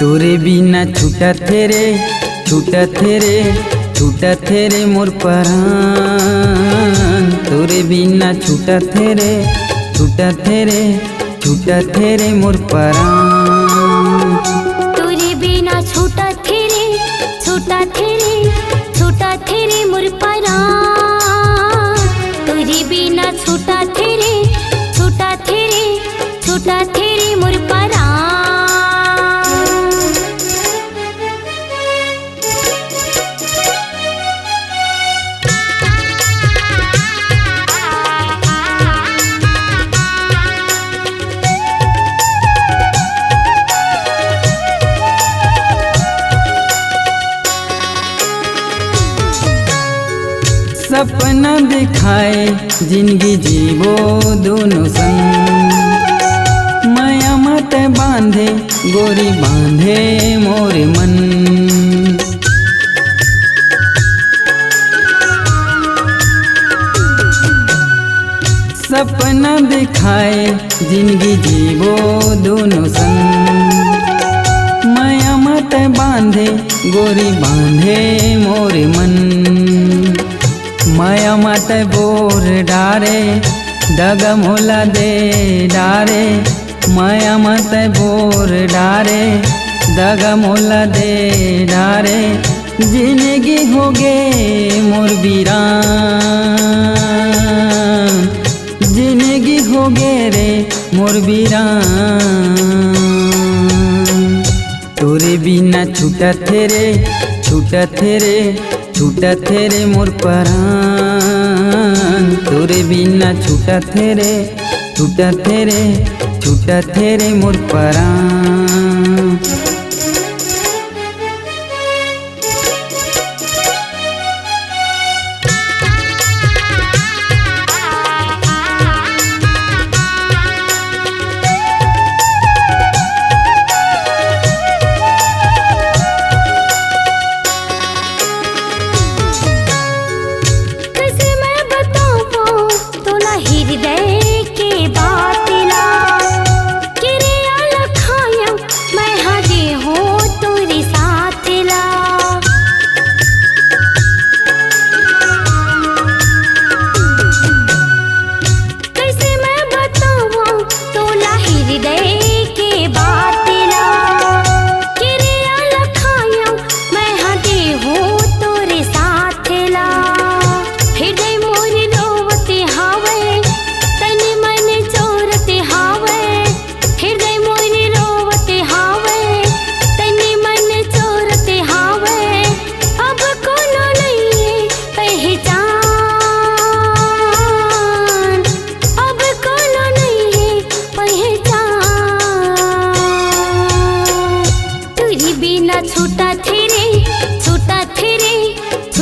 तोरे बिना छूटा थे रे मोर परान। तोरे बिना छूटा थे रे मोर परान। तोरे बिना छूटा थे रे मोर परान। तोरे बिना छूटा थे रे मोर परान। सपना दिखाए जिंदगी जीवो दोनों संग। माया मत बांधे गोरी बांधे मोरे मन। सपना दिखाए जिंदगी जीवो दोनों संग। माया मत बांधे गोरी बांधे मोरे मन। माया मत बोर डारे दगा मोला दे डारे। माया मत बोर डारे दगा मोला दे डारे। जिंदगी हो गे मोर वीरान। जिंदगी हो गे रे मोर वीरान। तोरे बिना छूटा थे रे मोर परान। तोरे बिना छूटा थे रे मोर परान।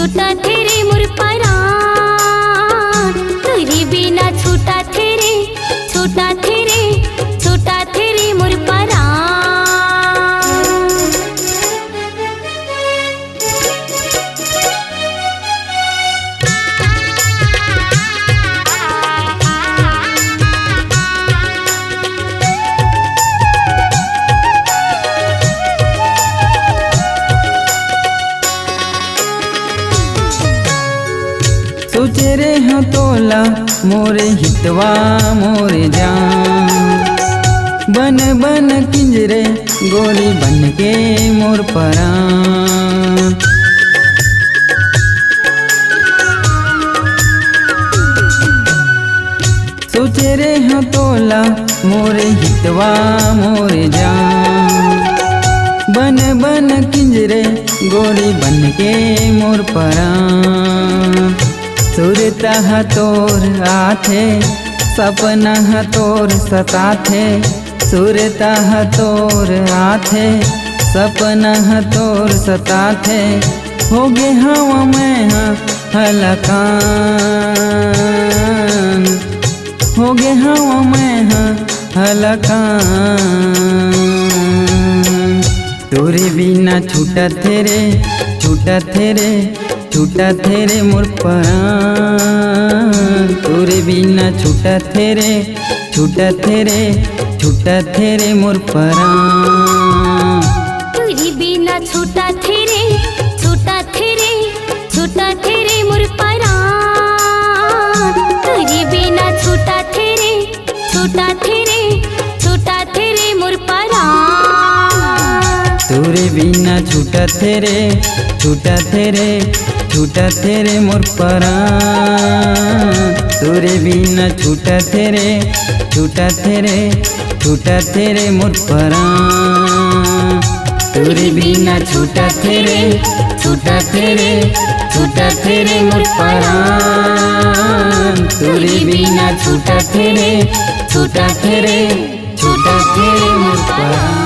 छूटा थे रे मोर परान। तोरे बिना छूटा थे रे मोर परान। सोचे रे हो तोला मोरे हितवा मोरे जान। बन बन किंजरे गोरी बन के मोर परान। सोचे रे हो तोला मोरे हितवा मोरे जान। बन बन किंजरे गोरी बन के मोर परान। सुरता हा तोर आथे सपना हा तोर सताथे। सुरता हा तोर आथे सपना हा तोर सताथे। हो गे हवा मैं हलकान। हो गे हवा मैं हलकान। तोरे बिना छूटा थे रे मोर परान। तोरे बिना छूटा थे रे मोर परान। छूटा थे रे छूटा थे रे छूटा थे रे मोर परान तोरे बिना छूटा थे रे छूटा थे रे छूटा थे रे मोर परान तोरे बिना छूटा थे रे छूटा थे रे छूटा थे रे मोर परान तोरे बिना छूटा थे रे छूटा थे रे छूटा थे रे मोर परान तोरे बिना छूटा थे रे छूटा थे रे छूटा थे रे मोर परान तोरे बिना छूटा थे रे छूटा थे रे छूटा थे रे मोर परान।